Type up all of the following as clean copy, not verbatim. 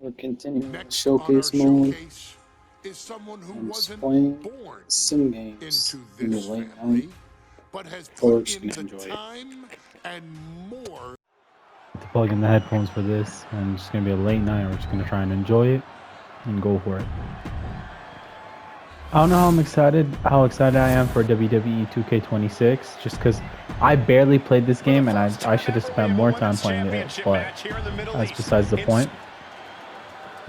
We're continuing Next showcase on our mode. showcase is someone who I'm just wasn't playing born sim games into in the this late night. family, but has We're put just in gonna the enjoy it. time and more. To plug in the headphones for this, and it's gonna be a late night. We're just gonna try and enjoy it and go for it. I don't know how excited I am for WWE 2K26, just because I barely played this game and I should have spent more time playing it, but that's besides the point.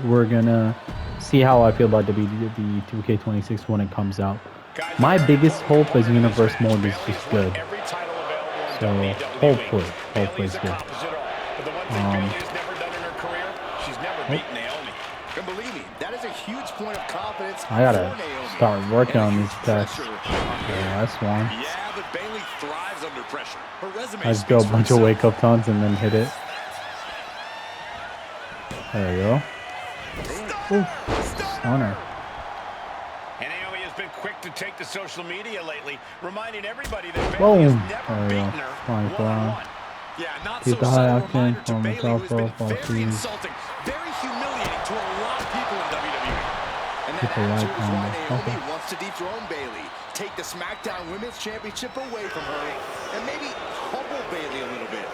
We're gonna see how I feel about WWE 2K26 when it comes out. My biggest hope is Universe Mode is just good. So hopefully it's good. And believe me, that is a huge point of confidence. I gotta start working on these tests. Yeah, that's one. Yeah, but Bailey thrives under pressure. Her resume I just do a bunch of wake up taunts and then hit it. There we go. Stunner. And Naomi has been quick to take to social media lately, reminding everybody that Boom. Bailey has never beaten her one-on-one. Yeah, not Keep so the high subtle octane reminder to from the Bailey, who's been top very insulting, very humiliating to a lot of people in WWE. And that Keep the light attitude is why on. Naomi Okay. wants to dethrone Bailey, take the SmackDown Women's Championship away from her, and maybe humble Bailey a little bit.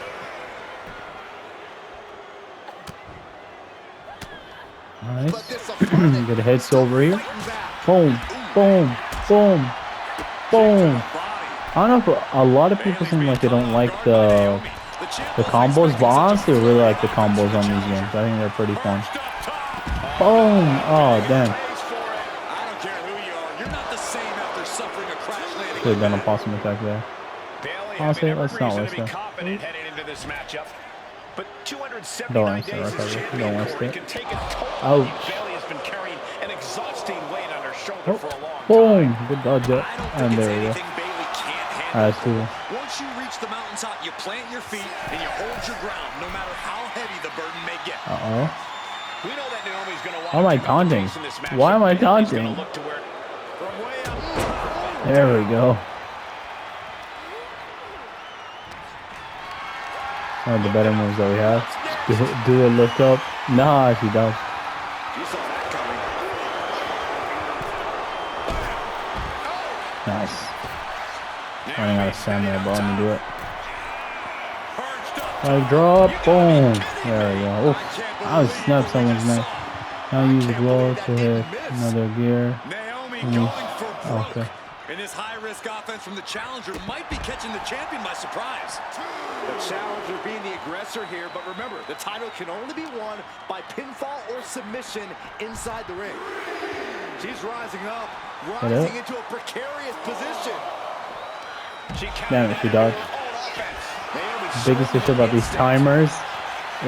Alright. Good hits over here. Boom. Boom. Boom. Boom. I don't know if a lot of people seem like they don't like the combos, but honestly I really like the combos on these games. I think they're pretty fun. Boom! Oh, damn. Should have done a possum attack there. Honestly, let's not waste it. But 279 Don't waste it, days as recover. champion Don't waste Corey it. can take a toll. Ouch. Bailey has been carrying an exhausting weight on her shoulder Oh, for a long boom! time. Good dodge up. And there we go. Alright, let's do this. Once you reach the mountaintop, you plant your feet and you hold your ground, no matter how heavy the burden may get. Uh-oh. We know that Naomi's going to Why am I taunting? Why am I taunting? There we go. One of the better moves that we have. Do a lift up. Nah, she does. Nice. Running out of stamina, but let me do it. Leg drop. Boom. There we go. Oof. I was snap someone's neck. Now use the blow to hit another gear. Okay. And this high-risk offense from the challenger might be catching the champion by surprise. The challenger being the aggressor here, but remember, the title can only be won by pinfall or submission inside the ring. She's rising up, rising into a precarious position. Damn it, she dodged. The biggest issue about these timers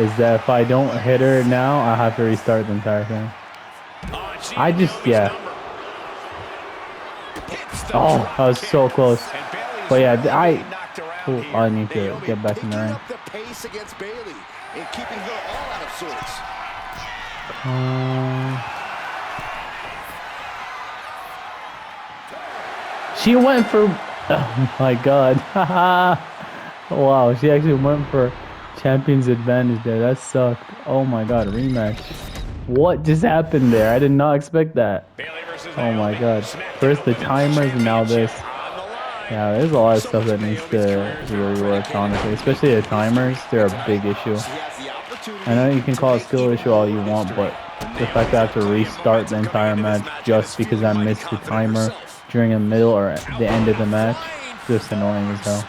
is that if I don't hit her now, I have to restart the entire thing. I just, yeah. Oh, that was so close. But yeah, I need to get back in the ring. The pace against Bailey and keeping her all out of sorts. She went for, oh my god. Wow, she actually went for champion's advantage there. That sucked. Oh my god, rematch. What just happened there? I did not expect that. Oh my god. First the timers and now this. Yeah, there's a lot of stuff that needs to be reworked, honestly. Especially the timers. They're a big issue. I know you can call it skill issue all you want, but the fact that I have to restart the entire match just because I missed the timer during the middle or the end of the match, just annoying as hell.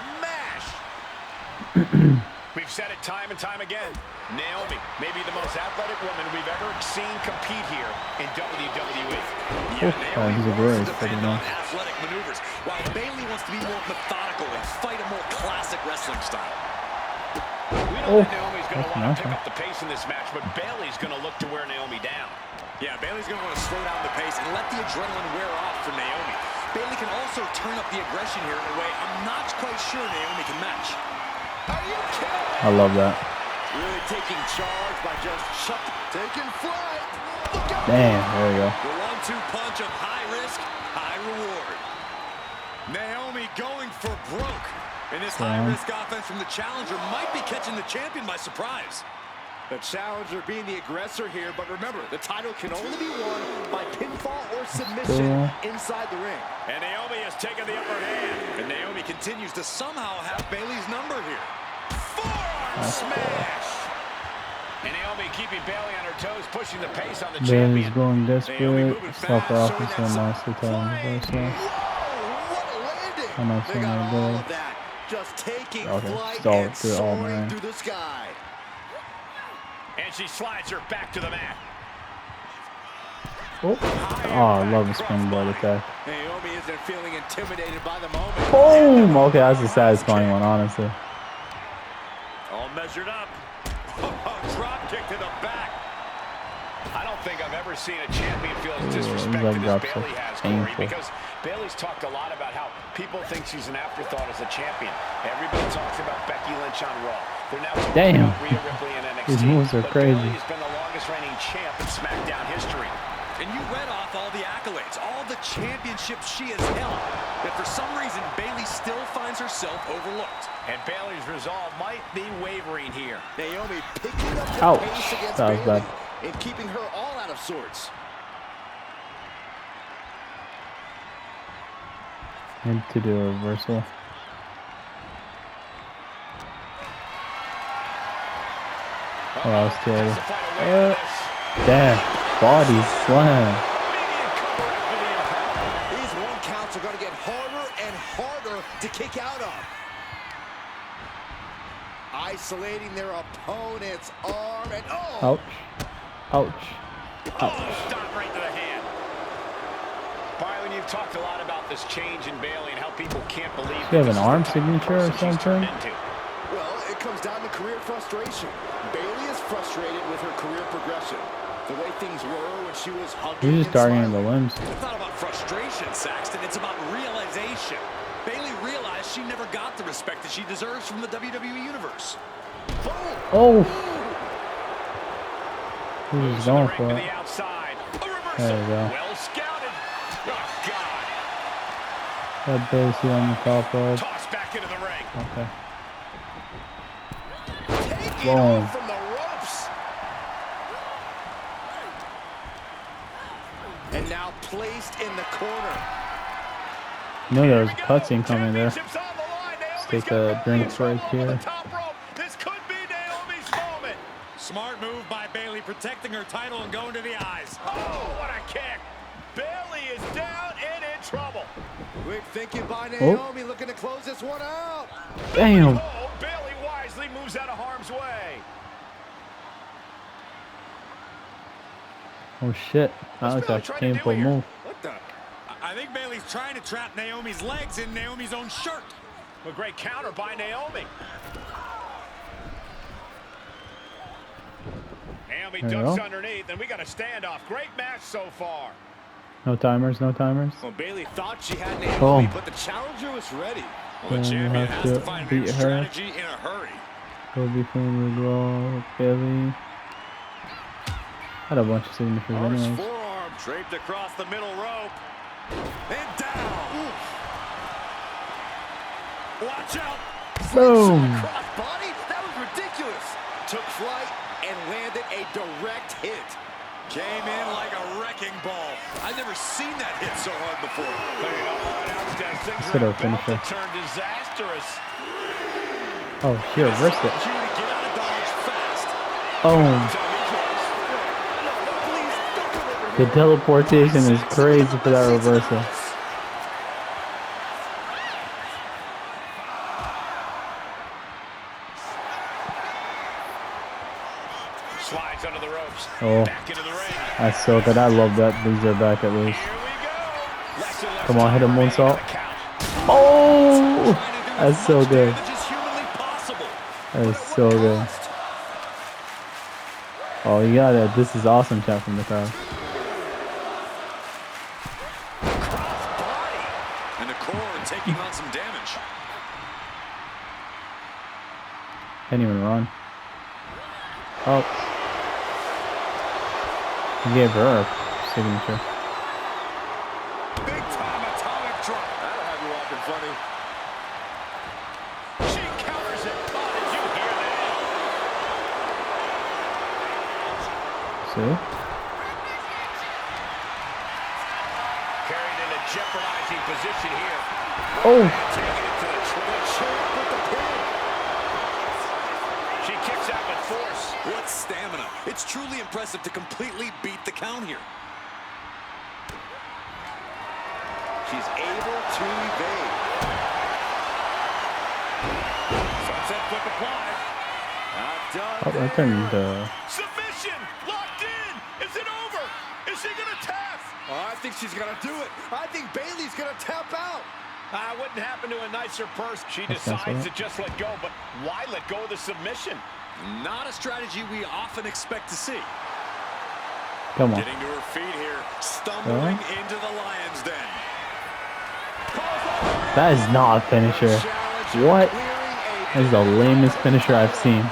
We've said it time and time again. Naomi may be the most athletic woman we've ever seen compete here in WWE. He's a great, athletic maneuvers, while Bailey wants to be more methodical and fight a more classic wrestling style. We know that Naomi's going to want to pick up the pace in this match, but Bailey's going to look to wear Naomi down. Yeah, Bailey's going to want to slow down the pace and let the adrenaline wear off for Naomi. Bailey can also turn up the aggression here in a way I'm not quite sure Naomi can match. I love that. Really taking charge by just taking flight. Damn, there we go. The 1-2 punch of high risk, high reward. Naomi going for broke. And this high-risk offense from the challenger might be catching the champion by surprise. The challenger being the aggressor here, but remember, the title can only be won by pinfall or submission inside the ring. And Naomi has taken the upper hand. And Naomi continues to somehow have Bayley's number here. Forearm smash! And Naomi keeping Bayley on her toes, pushing the pace on the Bailey's champion. going desperate. Stop her off and so nice to tell him. What a landing! I'm not They saying got I all did. of that. Just taking Okay, flight stall and through all soaring man. through the sky. And she slides her back to the mat. Oh, I love the springboard attack. Naomi isn't feeling intimidated by the moment. Boom! Okay, that's a satisfying one, honestly. All measured up. Drop kick to the back. I don't think I've ever seen a champion feel as disrespected as Bayley has, Corey, because Bayley's talked a lot about how people think she's an afterthought as a champion. Everybody talks about Becky Lynch on Raw. They're now talking about Rhea Ripley in NXT. These moves are crazy. Bayley has been the longest reigning champ in SmackDown history. And you read off all the accolades, all the championships she has held. But for some reason, Bayley still finds herself overlooked. And Bayley's resolve might be wavering here. Naomi picking up the Ouch. pace against That was Bayley bad. and keeping her all out of sorts. Need to do a reversal. Oh, that was too early. Damn. Body slam. These one counts are going to get harder and harder to kick out of. Isolating their opponent's arm and Ouch. Ouch. Ouch. Oh, stop right to the hand. Byron, you've talked a lot about this change in Bayley and how people can't believe Do you have this an is arm the type of signature or person she's turned something? into. well, it comes down to career frustration. Bayley is frustrated with her career progression. The way things were when she was hugging He's just and targeting the smiling. limbs. It's not about frustration, Saxton. It's about realization. Bayley realized she never got the respect that she deserves from the WWE Universe. Oh! He was Moves in the going ring for to it. the outside. A reversal. There you go. Well scouted. Oh, God. That Bailey on the top rope. Toss back into the ring. Okay. Taking Boom. off from the ropes. And now placed in the corner. Knew there was a Here we go. cutscene coming there. Championship's on the line. Naomi's Take got a Bayley drink in trouble break on the here. top rope. This could be Naomi's moment. Smart move by Bayley, protecting her title and going to the eyes. Oh, what a kick. Bayley is down and in trouble. Quick thinking by Naomi, looking to close this one out. Damn. Oh, Bayley wisely moves out of harm's way. Oh shit. That was Bayley a trying to do painful here? move. What the? I think Bayley's trying to trap Naomi's legs in Naomi's own shirt. A great counter by Naomi. Naomi There you ducks go. underneath, and we got a standoff. Great match so far. No timers, no timers. Well, Bayley thought she had Naomi, Boom. but the challenger was ready. Well, the Then you champion have has to to find a beat new her. strategy in a hurry. Go between the glow, Bailey. Had a bunch of signatures Arse anyways. forearm draped across the middle rope. And down. Watch out. Boom. Cross body? That was ridiculous. Took flight and landed a direct hit. Came in like a wrecking ball. I've never seen that hit so hard before. Should have finished her. Turn disastrous. Oh, she reversed it. Cue to get out of dodge fast. Boom. The teleportation is crazy for that reversal. Slides under the ropes. Oh, Back into the ring. that's so good. I love that. These are back at least. Here we go. Less and less Come on, hit a time remaining moonsault. on the count. Oh, Trying to do that's as so much good. damage as humanly possible. That is so good. Oh, you got it. This is awesome, chat from the crowd. Cross-body. And the core taking on some damage. Can't even run. Oh. He gave her a signature. Big time atomic drop. That'll have you walking funny. She counters it. Oh, did you hear that? See? Carried in a jeopardizing position here. Oh! Taking it to the champ with the pin. She kicks out with force. What stamina. It's truly impressive to completely beat the count here. She's able to evade. Sunset flip applied. Oh, that turned, Submission! Locked in! Is it over? Is she gonna tap? Oh, I think she's gonna do it. I think Bayley's gonna tap out. Wouldn't happen to a nicer person. She That's decides nice, to just let go, but why let go of the submission? Not a strategy we often expect to see. come on. Getting to her feet here, stumbling into the lion's den. That is not a finisher. What? That is the lamest finisher I've seen.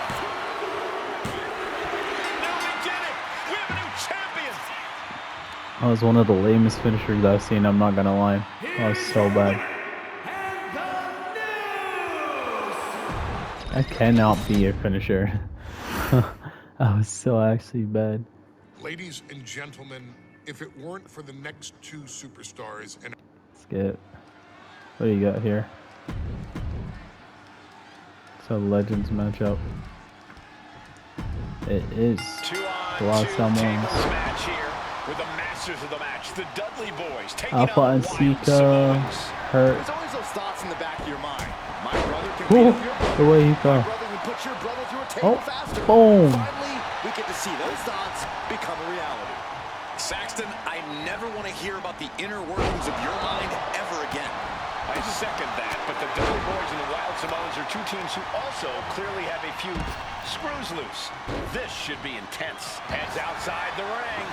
That was one of the lamest finishers I've seen, I'm not gonna lie. That was so bad. That cannot be a finisher. That was so actually bad. Ladies and gentlemen, if it weren't for the next two superstars and Skip. What do you got here? It's a Legends matchup. It is. A lot of someone's. Match here with the masters of the match, the Dudley Boys taking Alpha on and Wild Sika Samoans. hurt. There's always those thoughts in the back of your mind. My brother can Ooh, beat up your the brother. way he My fell. brother can put your brother through a table Oh, faster. boom. Finally, we get to see those thoughts become a reality. Saxton, I never want to hear about the inner workings of your mind ever again. I second that, but the Dudley Boys and the Wild Samoans are two teams who also clearly have a few screws loose. This should be intense. Heads outside the ring.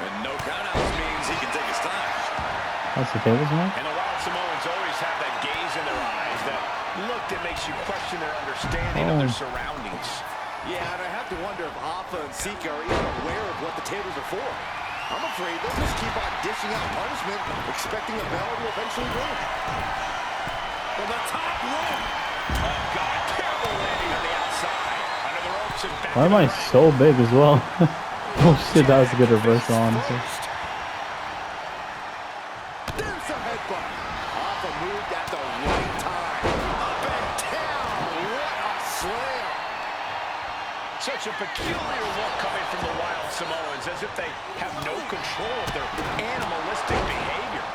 And no countouts means he can take his time. That's the tables, man. And the Wild Samoans always have that gaze in their eyes, that look that makes you question their understanding of their surroundings. Yeah, and I have to wonder if Alpha and Sika are even aware of what the tables are for. I'm afraid they'll just keep on dishing out punishment, expecting the bell to eventually ring. From the top rope. Oh, God, terrible landing on the outside. Under the ropes and back. Why am I so big as well? Oh shit, that was a good reversal, honestly. There's a headbutt. Alpha moved at the right time. Up and down. What a slam. Such a peculiar look coming from the Wild Samoans, as if they have no control of their animalistic behavior.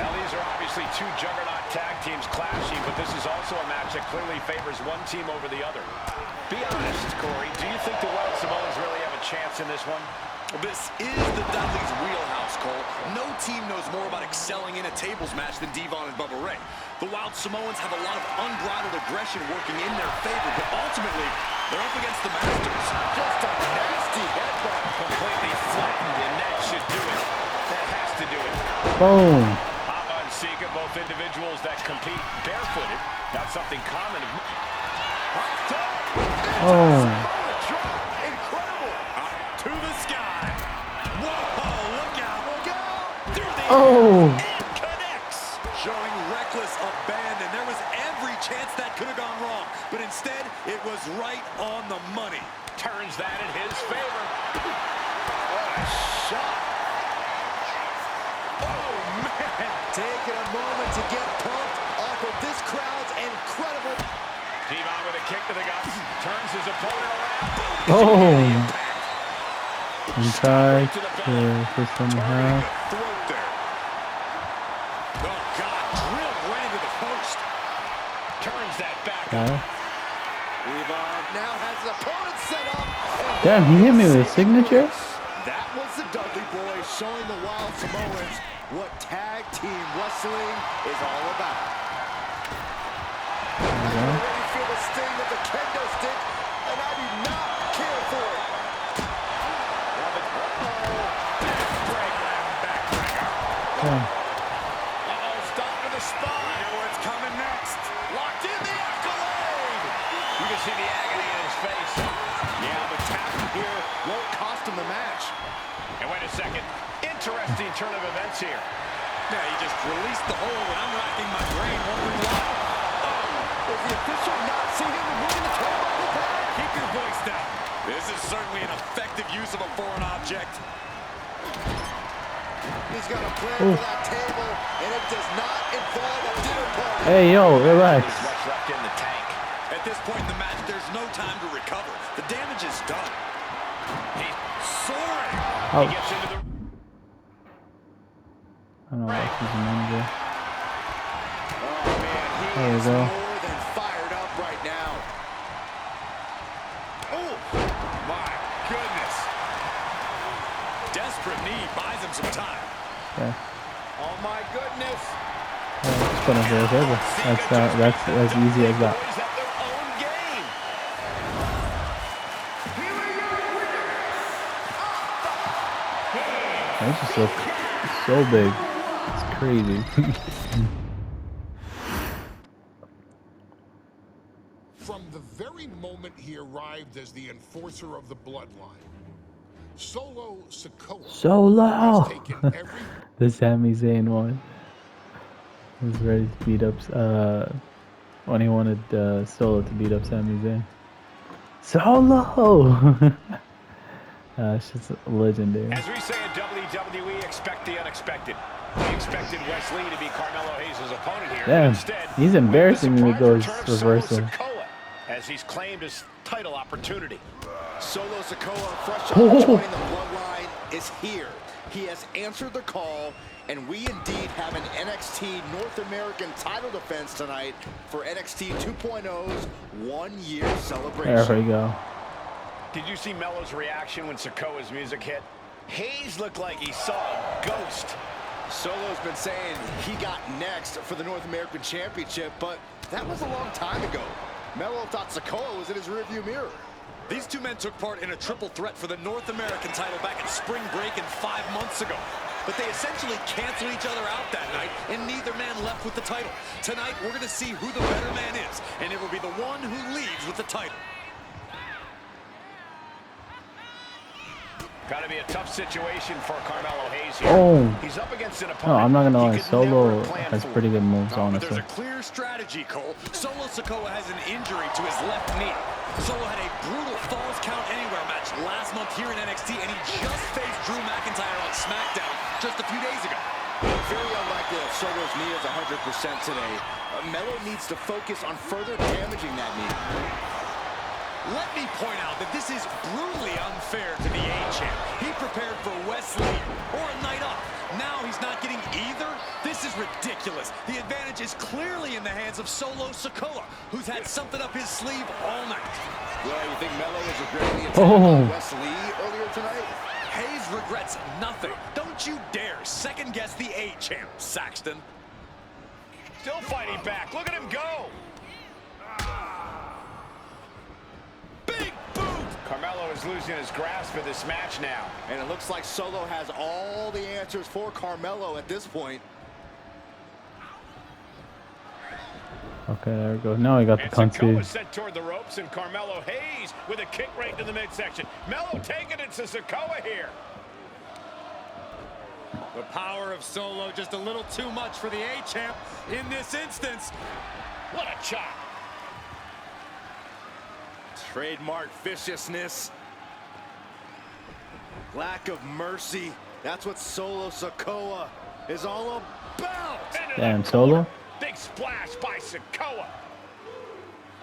Now, these are obviously two juggernaut tag teams clashing, but this is also a match that clearly favors one team over the other. Be honest, Corey, do you think the Wild Samoans really have a chance in this one? This is the Dudley's wheelhouse, Cole. No team knows more about excelling in a tables match than Devon and Bubba Ray. The Wild Samoans have a lot of unbridled aggression working in their favor, but ultimately, they're up against the Masters. Just a nasty headbutt. Completely flattened, and that should do it. That has to do it. Boom. Alpha and Sika, both individuals that compete barefooted. Not something common. Oh. Incredible. Up to the sky. Whoa, look out. Look out. Through the Oh. air, it connects. Showing reckless abandon. There was every chance that could have gone wrong, but instead, it was right on the money. Turns that in his favor. What a shot. Oh, man. Taking a moment to get pumped off of this crowd's incredible. Devon with a kick to the guts. Turns his opponent around. Oh. And try to push them half. Throat there. Oh, God. Drilled right into the post. Turns that back. Okay. Devon now has his opponent set up. Damn, he hit me with a signature? That was the Dudley Boys showing the Wild Samoans what tag team wrestling is all about. I can already feel the sting of the kendo stick, and I do not care for it. Uh-oh, stop to the spot. I know what's coming next. Locked in the accolade. You can see the agony in his face. Yeah, but tapping here won't cost him the match. And wait a second. Interesting turn of events here. Yeah, he just released the hold, and I'm racking my brain wondering why. Does the official not see him removing the turnbuckle pad? Keep your voice down. This is certainly an effective use of a foreign object. He's got a plan for that table, and it does not involve a dinner party. Hey, yo, relax. What's left in the tank. At this point in the match, there's no time to recover. The damage is done. He's soaring. Oh. He gets into the... I don't know what he's a manager. Oh, man, he There we is go. more than fired up right now. Oh, my goodness. Desperate knee buys him some time. Okay. Oh, my goodness. Just put him for the table. That's as easy as that. Boys have their own game. That's just so big. It's crazy. From the very moment he arrived as the enforcer of the bloodline, Solo Sikoa Solo! has taken every The Sami Zayn one. He was ready to beat up, when he wanted Solo to beat up Sami Zayn. Solo! It's just legendary. As we say in WWE, expect the unexpected. We expected Wesley to be Carmelo Hayes' opponent here. Damn, Instead, he's embarrassing me with those surprise return of Solo reversals. Sikoa, as he's claimed his title opportunity. Solo Sikoa, fresh off joining the bloodline, is here. He has answered the call, and we indeed have an NXT North American title defense tonight for NXT 2.0's one-year celebration. There we go. Did you see Melo's reaction when Sikoa's music hit? Hayes looked like he saw a ghost. Solo's been saying he got next for the North American Championship, but that was a long time ago. Melo thought Sikoa was in his rearview mirror. These two men took part in a triple threat for the North American title back at spring break and 5 months ago. But they essentially canceled each other out that night, and neither man left with the title. Tonight, we're going to see who the better man is, and it will be the one who leaves with the title. Got to be a tough situation for Carmelo Hayes here. Oh. He's up against an opponent. No, I'm not gonna lie. he could Solo never plan has for. pretty good moves, But honestly. there's a clear strategy, Cole. Solo Sikoa has an injury to his left knee. Solo had a brutal Falls Count Anywhere match last month here in NXT, and he just faced Drew McIntyre on SmackDown just a few days ago. Very unlikely that Solo's knee is 100% today. Melo needs to focus on further damaging that knee. Let me point out that this is brutally unfair to the A-Champ. He prepared for Wesley or a night off. Now he's not getting either. This is ridiculous. The advantage is clearly in the hands of Solo Sikoa, who's had something up his sleeve all night. Well, you think Melo was regretting the attack on Wesley earlier tonight? Hayes regrets nothing. Don't you dare second-guess the A-Champ, Saxton. Still fighting back. Look at him go. Big boot! Carmelo is losing his grasp of this match now. And it looks like Solo has all the answers for Carmelo at this point. Okay, there we go. Now we got the And country. Sikoa sent toward the ropes, and Carmelo Hayes with a kick right to the midsection. Melo taking it to Sikoa here. The power of Solo just a little too much for the A-Champ in this instance. What a chop. Trademark viciousness. Lack of mercy. That's what Solo Sikoa is all about. Damn, Solo. Big splash by Sikoa.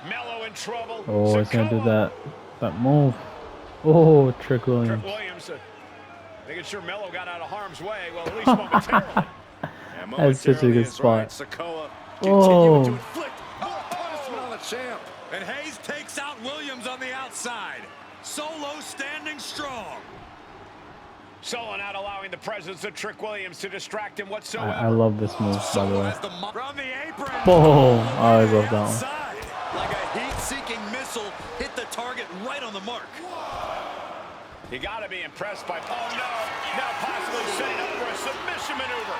Melo in trouble. Oh, he's gonna do Sikoa. that move. Oh, Trick Williams. Trick Williams making sure Melo got out of harm's way. Well, at least momentarily. That's such a good spot. Sikoa Oh. continuing to inflict more punishment on the champ. And Hayes takes out Williams on the outside. Solo standing strong. Solo not allowing the presence of Trick Williams to distract him whatsoever. I love this move, by the Solo way. has the from the apron. Boom! Oh, I love that one. Outside. Like a heat-seeking missile, hit the target right on the mark. You got to be impressed by. Oh no! Now possibly setting up for a submission maneuver.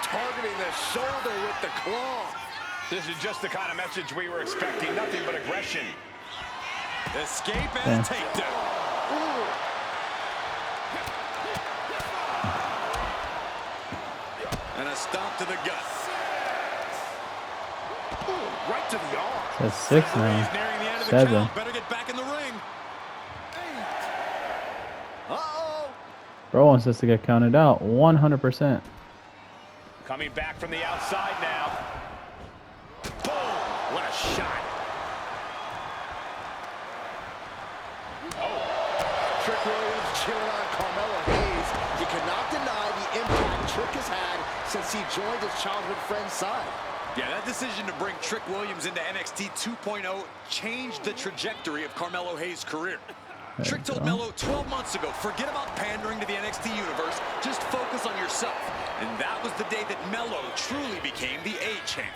Targeting the shoulder with the claw. This is just the kind of message we were expecting. Nothing but aggression. Escape and a takedown. And a stomp to the gut. Right to the arm. That's 6 He's now. nearing the end of the 7. count. Better get back in the ring. Bro wants us to get counted out. 100%. Coming back from the outside now. Boom! What a shot. Trick Williams cheering on Carmelo Hayes. You cannot deny the impact Trick has had since he joined his childhood friend's side. Yeah, that decision to bring Trick Williams into NXT 2.0 changed the trajectory of Carmelo Hayes' career. Trick told Melo 12 months ago, forget about pandering to the NXT universe, just focus on yourself. And that was the day that Melo truly became the A-champ.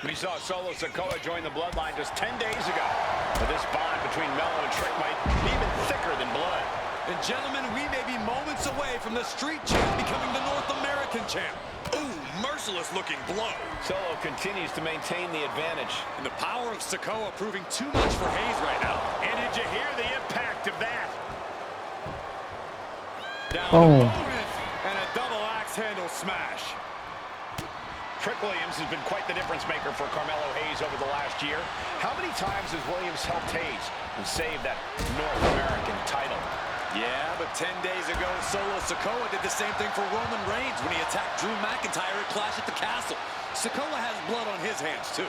We saw Solo Sikoa join the Bloodline just 10 days ago. But this bond between Melo and Trick might be even thicker than blood. And gentlemen, we may be moments away from the Street Champ becoming the North American Champ. Ooh, merciless looking blow. Solo continues to maintain the advantage. And the power of Sikoa proving too much for Hayes right now. And did you hear the impact of that? Down and a double axe handle smash. Trick Williams has been quite the difference maker for Carmelo Hayes over the last year. How many times has Williams helped Hayes and saved that North American title? Yeah, but 10 days ago, Solo Sikoa did the same thing for Roman Reigns when he attacked Drew McIntyre at Clash at the Castle. Sikoa has blood on his hands, too.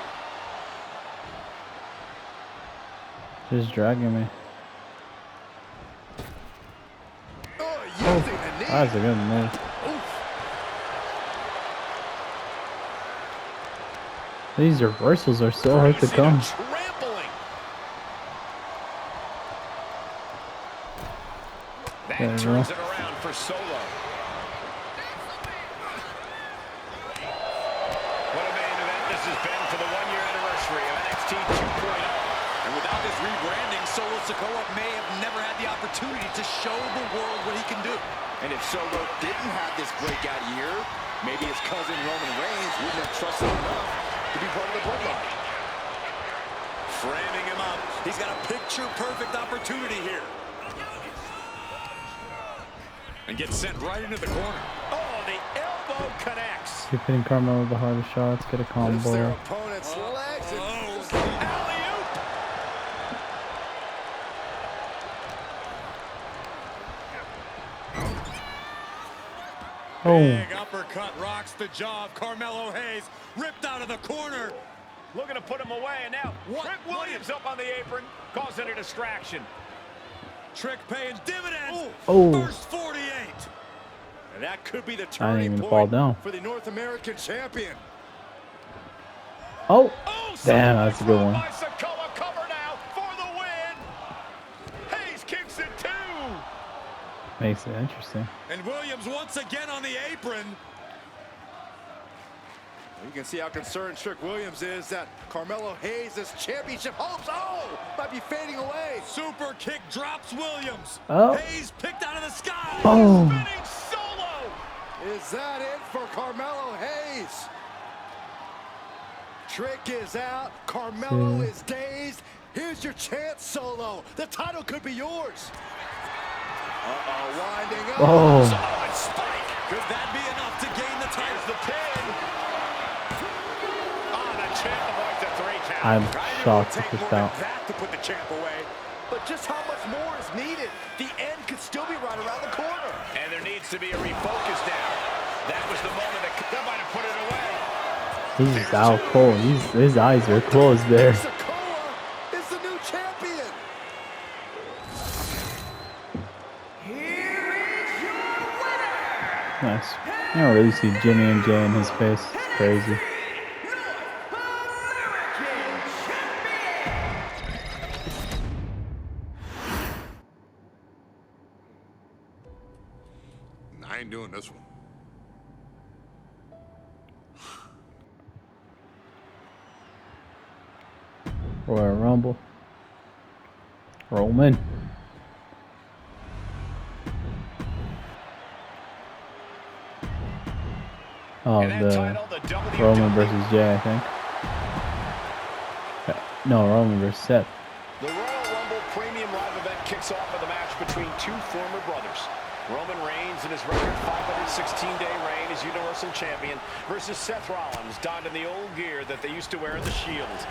Just dragging me. Oh, that's a good move. These reversals are so hard to come. That turns it around for Solo. What a main event this has been for the one-year anniversary of NXT 2.0. And without this rebranding, Solo Sikoa may have never had the opportunity to show the world what he can do. And if Solo didn't have this breakout year, maybe his cousin Roman Reigns wouldn't have trusted him enough to be part of the Bloodline. Framing him up. He's got a picture-perfect opportunity here. And gets sent right into the corner. Oh, the elbow connects. Keep hitting Carmelo with the hardest shots. Get a Lifts their combo. opponent's legs and Alley-oop. Big uppercut rocks the jaw of Carmelo Hayes. Ripped out of the corner. Looking to put him away, and now Trick Williams up on the apron, causing a distraction. Trick paying dividends. Oh. First 48. And that could be the I didn't turning even fall point down. for the North American champion. Oh, damn, that's a good one. By Sikoa, cover now for the win. Hayes kicks it too. Makes it interesting. And Williams once again on the apron. You can see how concerned Trick Williams is that Carmelo Hayes' championship hopes, might be fading away. Super kick drops Williams. Oh. Hayes picked out of the sky. Oh. Spinning Solo. Is that it for Carmelo Hayes? Trick is out. Carmelo is dazed. Here's your chance, Solo. The title could be yours. Winding up. Oh. Solid spike. Could that be enough to gain the title? Here's the pin. The champ avoids a 3 count. I'm shocked at this bout. That to put the champ away. But just how much more is needed? The end could still be right around the corner. And there needs to be a refocus now. That was the moment that might have put it away. He's out cold. His eyes are closed there. Sikoa is the new champion. Nice. You don't really see Jimmy and Jay in his face. It's crazy. I ain't doing this one. Royal Rumble. Roman. Oh, the Roman versus Jay, I think. No, Roman versus Seth. The Royal Rumble Premium Live event kicks off with a match between two former brothers. Roman Reigns in his record 516-day reign as Universal Champion versus Seth Rollins, donned in the old gear that they used to wear in the Shield.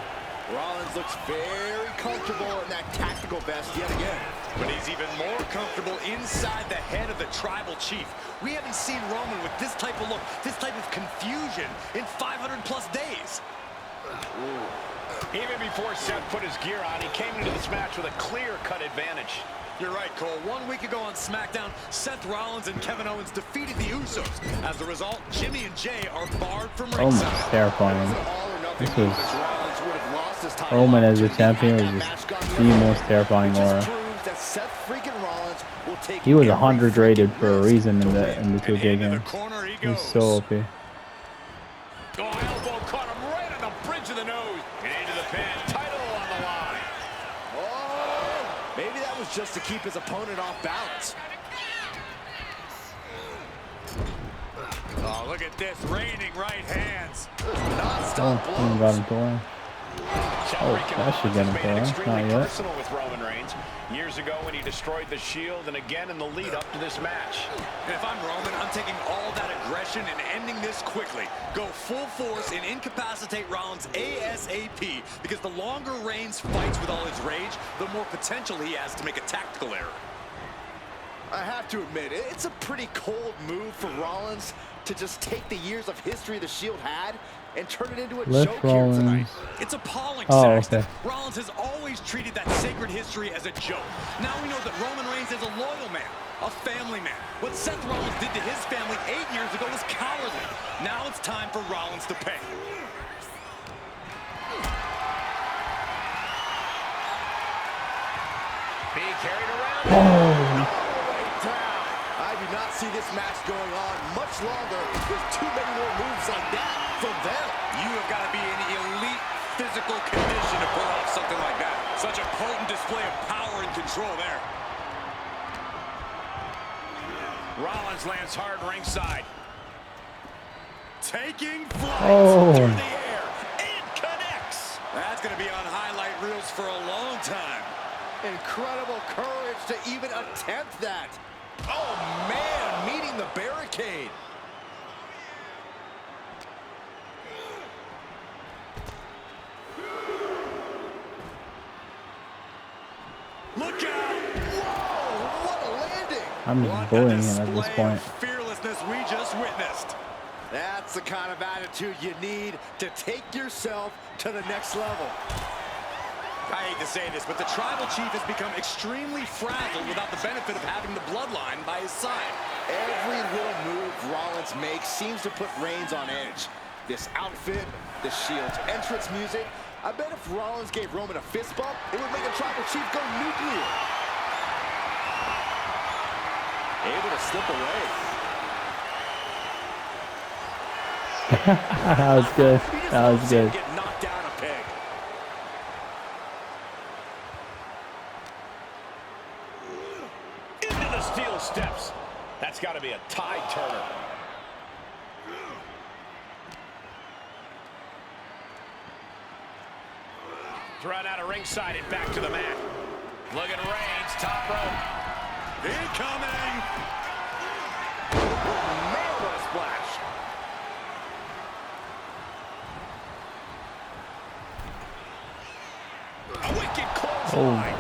Rollins looks very comfortable in that tactical vest yet again. But he's even more comfortable inside the head of the Tribal Chief. We haven't seen Roman with this type of look, this type of confusion in 500-plus days. Even before Seth put his gear on, he came into this match with a clear-cut advantage. You're right, Cole. 1 week ago on SmackDown, Seth Rollins and Kevin Owens defeated the Usos. As a result, Jimmy and Jay are barred from ringside. Almost terrifying. This was Roman as a champion was just the most terrifying aura. He was 100 rated for a reason in the 2K game. He was so OP. Oh, elbow caught him right on the bridge of the nose. And into the pin. Title on the line. Oh, maybe that was just to keep his opponent off balance. Oh, look at this. Raining right hands. Non-stop blows. Got him going. Oh, that should get him going. Not yet. Personal with Roman Reigns. Years ago when he destroyed the Shield, and again in the lead up to this match. And if I'm Roman, I'm taking all that aggression and ending this quickly. Go full force and incapacitate Rollins ASAP, because the longer Reigns fights with all his rage, the more potential he has to make a tactical error. I have to admit, it's a pretty cold move for Rollins to just take the years of history the Shield had and turn it into a joke here tonight. It's appalling, Saxton. Okay. Rollins has always treated that sacred history as a joke. Now we know that Roman Reigns is a loyal man, a family man. What Seth Rollins did to his family 8 years ago was cowardly. Now it's time for Rollins to pay. Being carried around. Oh. I do not see this match going on much longer with too many more moves like that from them. You have got to be in elite physical condition to pull off something like that. Such a potent display of power and control there. Rollins lands hard ringside. Taking flight through the air. It connects. That's going to be on highlight reels for a long time. Incredible courage to even attempt that. Oh, man, meeting the barricade. Look out! Whoa, what a landing! I'm just bullying him at this point. Fearlessness we just witnessed. That's the kind of attitude you need to take yourself to the next level. I hate to say this, but the Tribal Chief has become extremely fragile without the benefit of having the bloodline by his side. Every little move Rollins makes seems to put Reigns on edge. This outfit, the Shield's entrance music. I bet if Rollins gave Roman a fist bump, it would make the Tribal Chief go nuclear. Able to slip away. That was good. That was good. Get knocked down a peg. Into the steel steps. That's got to be a tide turner. Run out of ringside and back to the mat. Look at Reigns, top rope. Incoming! Man, what a splash. A wicked clothesline.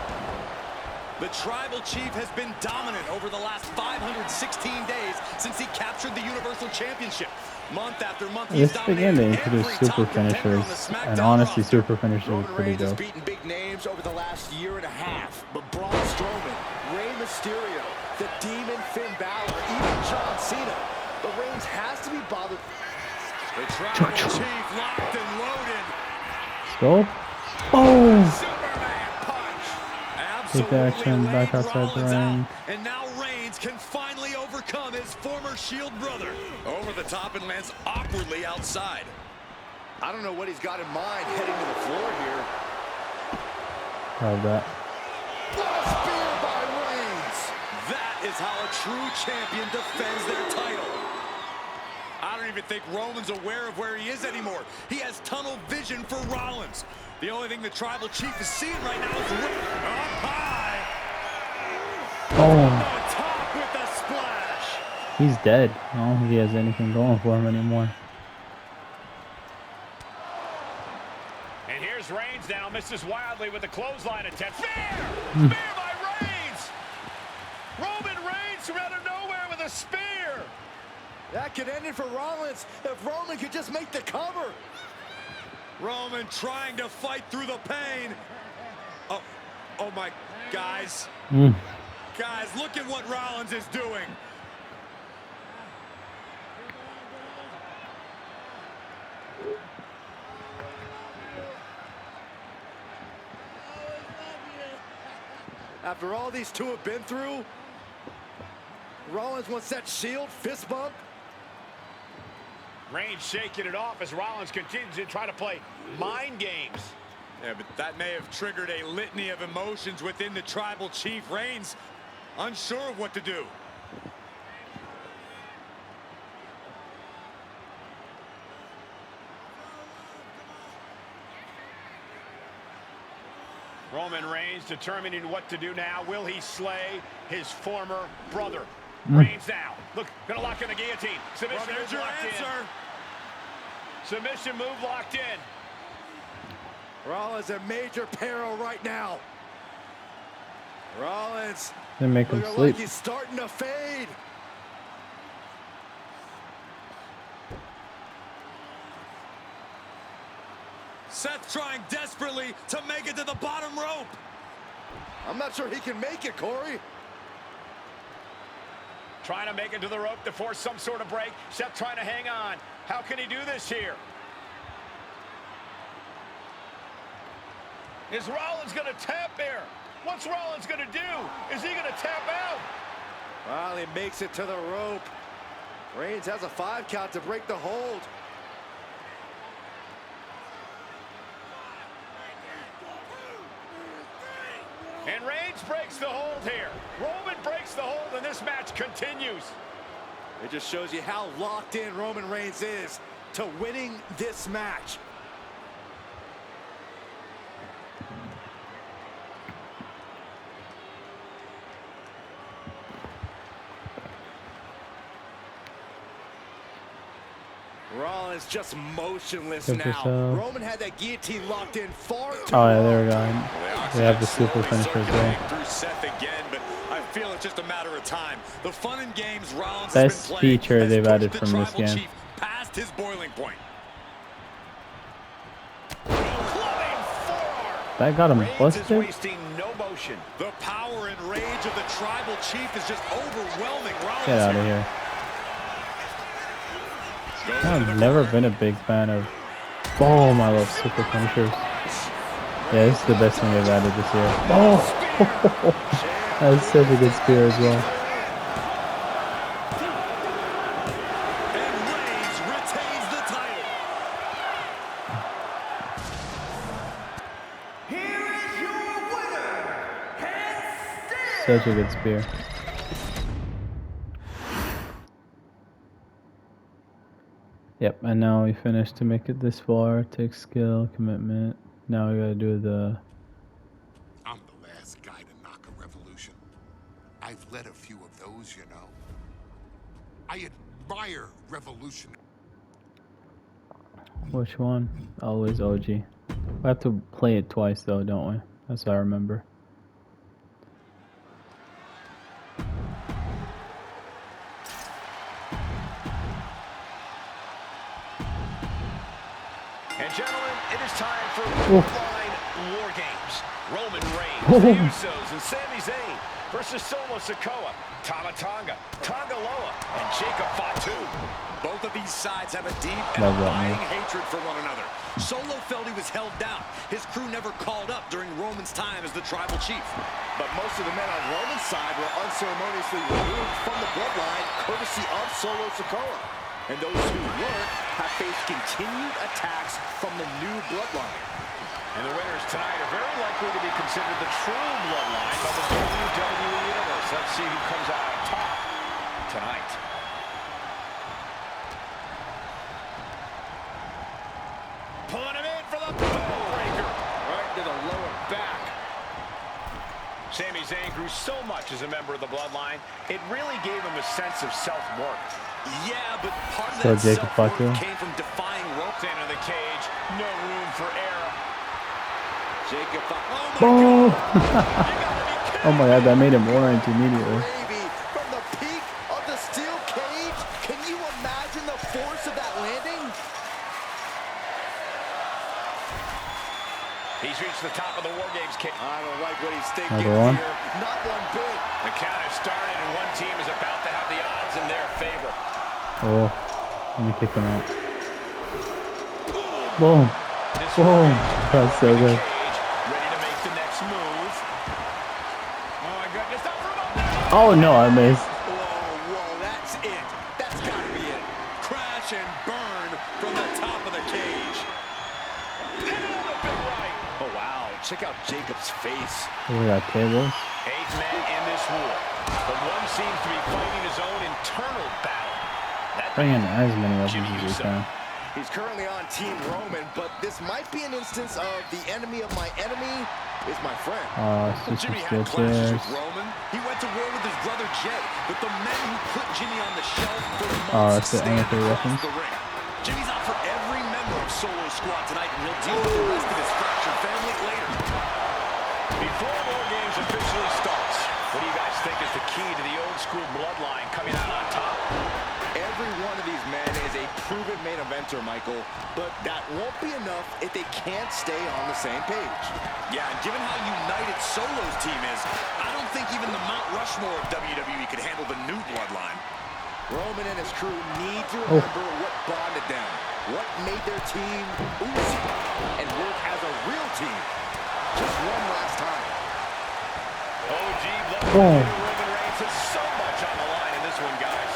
The Tribal Chief has been dominant over the last 516 days since he captured the Universal Championship. Month after month, he's again, they introduced super finishers, and honestly, super finishers are pretty Reigns has dope. beaten big names over the last year and a half, but Braun Strowman, Rey Mysterio, the Demon Finn Balor, even John Cena, but Reigns has to be bothered. The Tribal Chief locked and loaded. Go. Oh! Superman punch. Take action, back outside the ring. And now Reigns can finally overcome his former Shield brother. Over the top and lands awkwardly outside. I don't know what he's got in mind heading to the floor here. Love that. What a spear by Reigns! That is how a true champion defends their title. I don't even think Roman's aware of where he is anymore. He has tunnel vision for Rollins. The only thing the Tribal Chief is seeing right now is up high. Oh. On top with the splash. He's dead. I don't think he has anything going for him anymore. And here's Reigns down Now misses wildly with the clothesline attempt. Spear! Spear by Reigns! Roman Reigns from out of nowhere with a spear! That could end it for Rollins if Roman could just make the cover. Roman trying to fight through the pain. Oh my, guys. Guys, look at what Rollins is doing. After all these two have been through, Rollins wants that shield fist bump. Reigns shaking it off as Rollins continues to try to play mind games. Yeah, but that may have triggered a litany of emotions within the tribal chief. Reigns unsure of what to do. Roman Reigns determining what to do now. Will he slay his former brother? Reigns now. Look, gonna lock in the guillotine. Submission move locked in. Submission move locked in. Rollins in major peril right now. Rollins They make him looking sleep. like he's starting to fade. Seth trying desperately to make it to the bottom rope. I'm not sure he can make it, Corey. Trying to make it to the rope to force some sort of break. Seth trying to hang on. How can he do this here? Is Rollins going to tap there? What's Rollins going to do? Is he going to tap out? Well, he makes it to the rope. Reigns has a 5 count to break the hold. And Reigns breaks the hold here. Roman breaks the hold, and this match continues. It just shows you how locked in Roman Reigns is to winning this match. Rollins just motionless now. Roman had that guillotine locked in far too Oh yeah, there we long. go. They have the super finisher as well. Through Seth again, but I feel it's just a matter of time. The fun and games Rollins Best has been playing feature they've has added pushed the from this tribal game. chief past his boiling point. That got him Reigns is busted. wasting no motion. The power and rage of the tribal chief is just overwhelming Rollins. Get out of here. I've never been a big fan of. Oh, I love super finishers. Yeah, this is the best thing they've added this year. Oh, that's such a good spear as well. And Reigns retains the title. Here is your winner, and Such a good spear. Yep, and now we finished to make it this far. Takes skill, commitment. Now we gotta do the. I'm the last guy to knock a revolution. I've led a few of those, you know. I admire revolution. Which one? Always OG. We have to play it twice though, don't we? That's what I remember. And gentlemen, it is time for Bloodline War Games. Roman Reigns, the Usos, and Sami Zayn versus Solo Sikoa, Tama Tonga, Tonga Loa, and Jacob Fatu. both of these sides have a deep and Love that abiding move. hatred for one another. Solo felt he was held down. His crew never called up during Roman's time as the tribal chief. But most of the men on Roman's side were unceremoniously removed from the bloodline, courtesy of Solo Sikoa. And those who weren't have faced continued attacks from the new bloodline. And the winners tonight are very likely to be considered the true bloodline of the WWE Universe. Let's see who comes out on top tonight. Pulling him in for the breaker. Right to the lower back. Sami Zayn grew so much as a member of the bloodline, it really gave him a sense of self-worth. Yeah, but part of So that Jacob self-worth Fatu. came from defying Roman. Into the cage, no room for error. Jacob, Oh! Oh my god, that made him orange immediately. from the peak of the steel cage. Can you imagine the force of that landing? He's reached the top of the War Games kick. I don't like what he's thinking Another one. here. Not one bit. The count has started, and one team is about to have the odds in their favor. Oh, let me kick him out. Boom. Boom. That's so good. Ready to make the next move. Oh my goodness, not for a moment. Oh no, I missed. Whoa, that's it. That's got to be it. Crash and burn from the top of the cage. Oh wow, Check out Jacob's face. We got tables. 8 men in this war, but one seems to be fighting his own internal battle. That Bring in as many weapons as you can. He's currently on Team Roman, but this might be an instance of the enemy of my enemy is my friend. It's just Jimmy some had steel clashes chairs. with Roman. He went to war with his brother Jay, but the men who put Jimmy on the shelf for That's months the stand amateur across weapons. the ring. Jimmy's out for every member of Solo Squad tonight, and he'll deal with the rest of his fractured family later. Before War Games officially starts, what do you guys think is the key to the old school bloodline coming out on top? Every one of these men is a proven main eventer, Michael, but that won't be enough if they can't stay on the same page. Yeah, and given how united Solo's team is, I don't think even the Mount Rushmore of WWE could handle the new bloodline. Roman and his crew need to remember what bonded them, what made their team oozy, and work as a real team. Just one last time. OG Boom. bloodline Roman Reigns has so much on the line in this one, guys.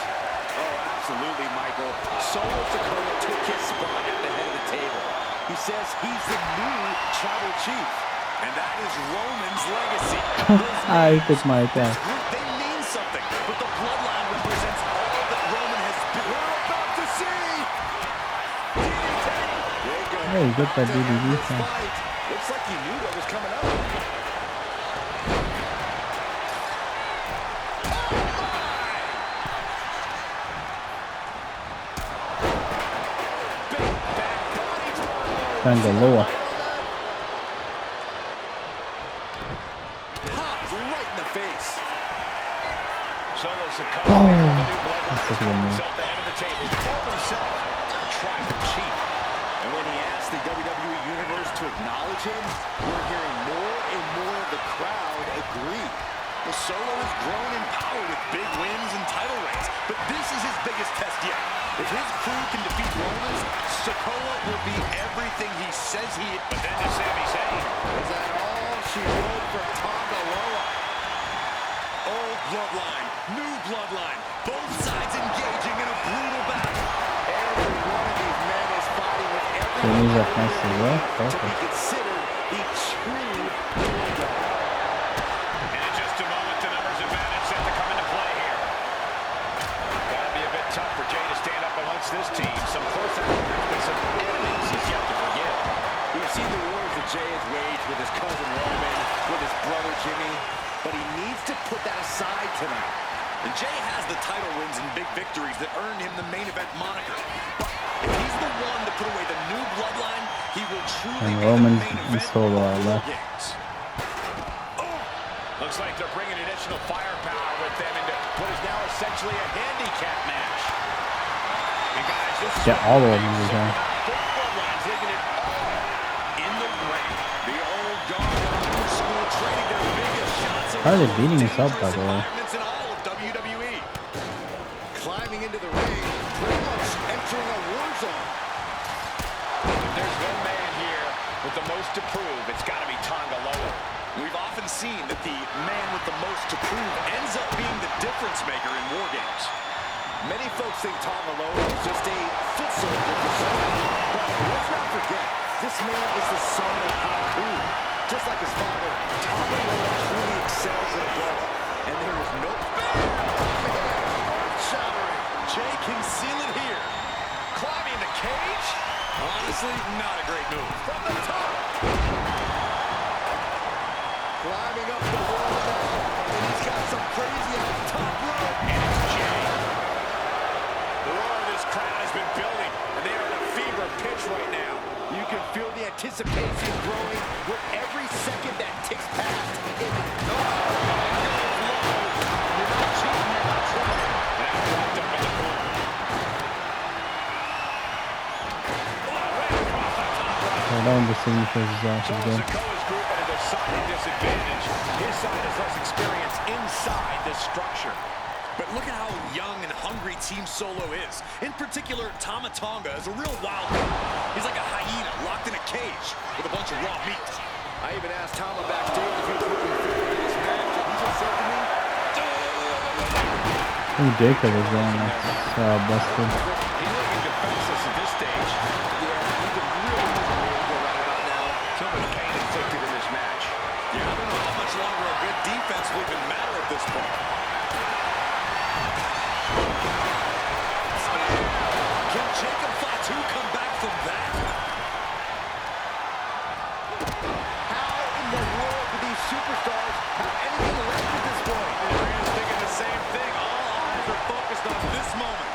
Oh, absolutely, Michael. Solo Sikoa took his spot at the head of the table. He says he's the new tribal chief. And that is Roman's legacy. I took my attack. They mean something, but the bloodline represents all that Roman has been. We're about to see. Hey, get that DDT thing. Looks like he knew what was coming up. Tangaloa. Popped right in the face. Solo Sikoa, Oh. the new bloodline, That's a good move. himself the head of the table. He called himself a tribal chief. And when he asked the WWE Universe to acknowledge him, we're hearing more and more of the crowd agree. Well, Solo has grown in power with big wins and title reigns, but this is his biggest test yet. If his crew can defeat Roman's, Sikoa will be everything he says he is. But then to Sami Zayn. Is that all she wrote for Tongaloa? Old bloodline, new bloodline, both sides engaging in a brutal battle. Every one of these men is fighting with every So these are nice as well. to be Perfect. considered the true bulldog. And in just a moment, the numbers advantage set to come into play here. Gotta be a bit tough for Jay to stand up amongst this team. Some close encounters, but some enemies he's yet to forgive. We've seen the wars that Jay has waged with his cousin Roman, with his brother Jimmy, but he needs to put that aside tonight. And Jay has the title wins and big victories that earned him the main event moniker. But if he's the one to put away the new bloodline, he will truly And be Roman the main and event Solo of are War left. Games. Looks like they're bringing additional firepower with them into what is now essentially a handicap match. And guys, this is Yeah, all of them are there. both bloodlines leaving it all in the ring. The old guard and the new school trading their biggest shots. How are they beating us up, by the way? Environments in all of WWE. Climbing into the ring, pretty much entering a war zone. If there's one man here with the most to prove, it's got to be Tongaloa. We've often seen that the man with the most to prove ends up being the difference maker in War Games. Many folks think Tongaloa is just a foot soldier for Solo. But let's not forget, this man is the son of Haku. Just like his father, Tongaloa truly excels in a brawl. And there is no Shattering. Jay can seal it here. Climbing the cage? Honestly, not a great move. From the top. climbing up the wall now. And he's got some crazy out the top rope. And it's Jay. The roar of this crowd has been building, and they are at a fever pitch right now. You can feel the anticipation growing with every don't deceive his off So again. Sikoa's group at a decided disadvantage. His side has less experience inside this structure. But look at how young and hungry Team Solo is. In particular, Tama Tonga is a real wild card. He's like a hyena locked in a cage with a bunch of raw meat. I even asked Tama backstage if he was looking forward to this match, and he just said to me, I think Jacob is going. That's busted. He's looking defenseless at this stage. yeah, he could really use a miracle right about now. So much pain inflicted in this match. Yeah, I don't know how much longer a good defense will even matter at this point. Can Jacob Fatu come back from that? How in the world do these superstars have anything left at this point? Ryan's thinking the same thing. All eyes are focused on this moment.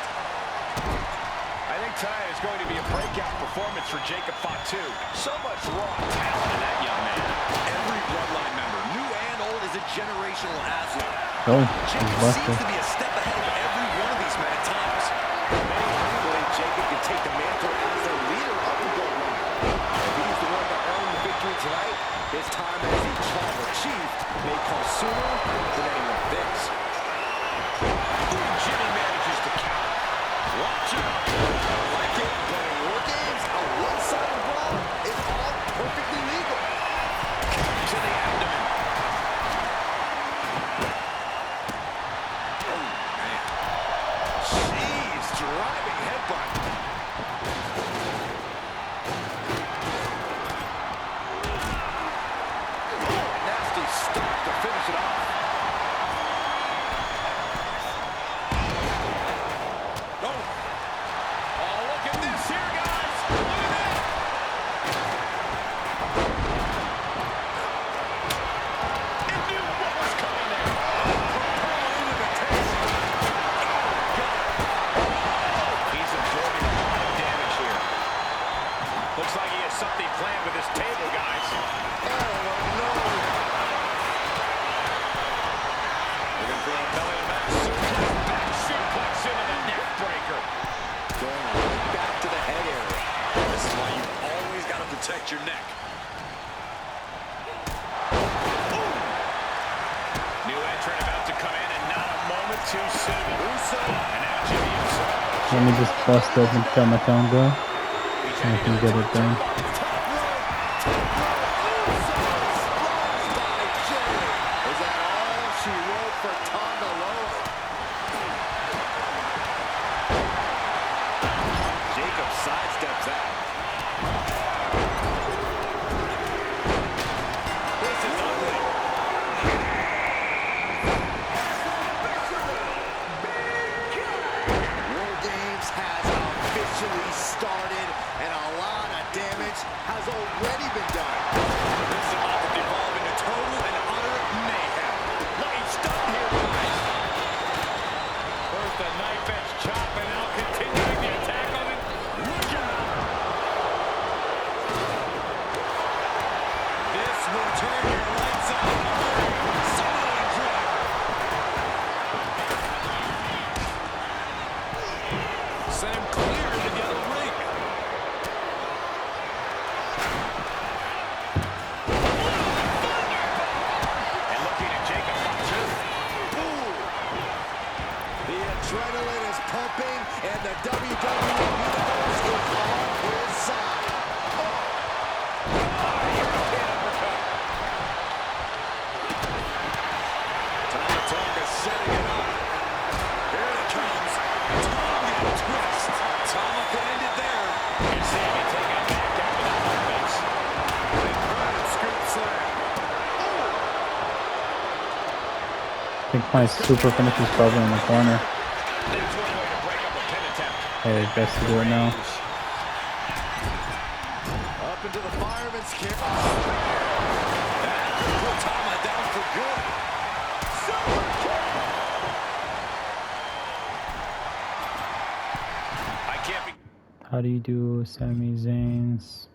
I think tonight is going to be a breakout performance for Jacob Fatu. So much raw talent in that young man. Every bloodline member, new and old, is a generational athlete. Oh, Jacob he's seems busted. to be a step ahead of every one of these men at times. I believe Jacob can take the mantle as the leader of the bloodline. If he's the one to earn the victory tonight, his time as the tribal chief may come sooner than anyone thinks. Jimmy manages to counter. Watch out. I like it, but in war games, a one-sided brawl is all perfectly legal. To the abdomen. Jeez, driving headbutt. Nasty stop to finish it off. Oh, look at this here, guys. Look at that. He knew what was coming there. He's absorbing a lot of damage here. Looks like he has something planned with this table, guys. Looking for a belly-to-back suplex. Back suplex into the neck breaker. Going right back to the head area. This is why you always got to protect your neck. New entrant about to come in, and not a moment too soon. And now Jimmy Uso. Let me just bust open Tamatonga. He's I can get it done. Is that all she wrote for Tonga Loa? Jacob sidesteps that. This is ugly. War Games has officially started, and a lot of damage has already been done. This is about to devolve into total and utter mayhem. Lucky stop here, guys. First a knife edge chop, and now continuing the attack on it. Look out! This will turn your lights out. Samoan drop. Send him clear into the other ring. And looking at Jacob Fatu. The adrenaline is pumping, and the WWE Universe is on his side. Tama Tonga setting it up. Here it comes. Tonga twist. Tama could end it there. And Sammy taking it back down with that offense. Right, scoop slam. I think my super finish is probably in the corner. There's one way to break up a pin attempt. Hey, best to do it now. Up into the fireman's carry. That could put Tama down for good. I can't be. How do you do Sami Zayn's?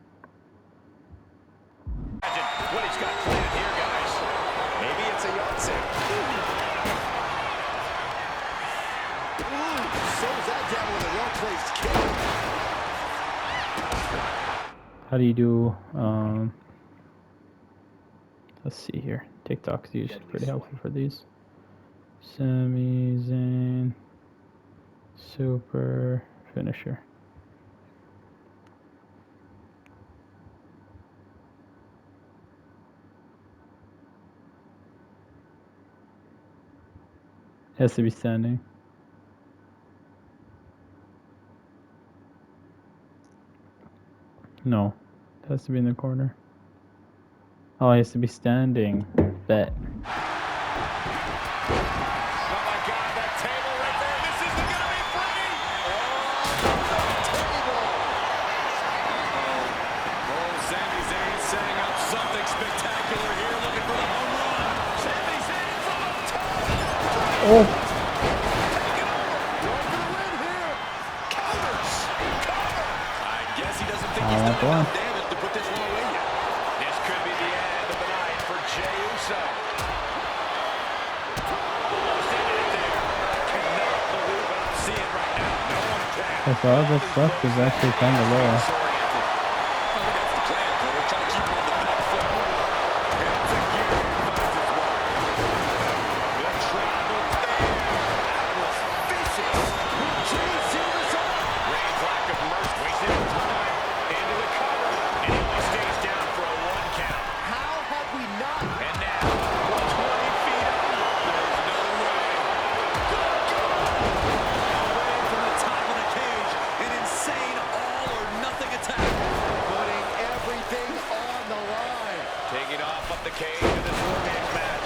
Imagine what he's got planned here, guys. Maybe it's a Yahtzee. Slows that down with a well-placed kick. How do you do? Let's see here. TikTok's usually pretty helpful for these. Sami Zayn, super finisher. Has to be standing. No, it has to be in the corner. Oh, it has to be standing. Bet. Oh my God, that table right there. This isn't going to be pretty. Oh, Sami Zayn setting up something spectacular here, looking for the home run. Sami Zayn from the top. Oh. He doesn't think he's done enough damage to put this one away yet. This could be the end of the night for Jey Uso. Almost ended it there. Cannot believe what I'm seeing right now. No one can. I thought that stuff was actually kind of low. That's the plan. We're trying to keep him on the back foot. Hands again. Finds his way. The tribal there. That was vicious. Will Jey seal this up? Reigns' lack of mercy. Wasting his time. Into the cover. And he only stays down for a 1 count. How have we not? And now, 120 feet up. There's no way. Away from the top of the cage. An insane all-or-nothing attack. Putting everything on the line. Taking off up the cage in this four-man match.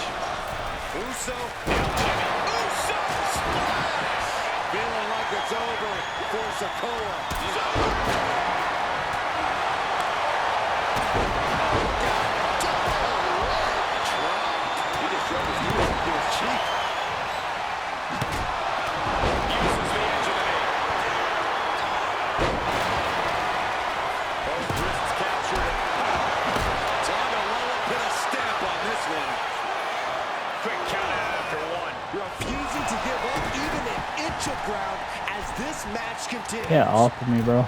Uso. Now Jimmy. Uso splash. Feeling like it's over for Sikoa. He just drove his knee to his cheek. Uses the edge of the knee. Both wrists captured. Tangaloa put a stamp on this one. Quick count out after 1. Refusing to give up even an inch of ground as this match continues. Get off of me, bro. Oh,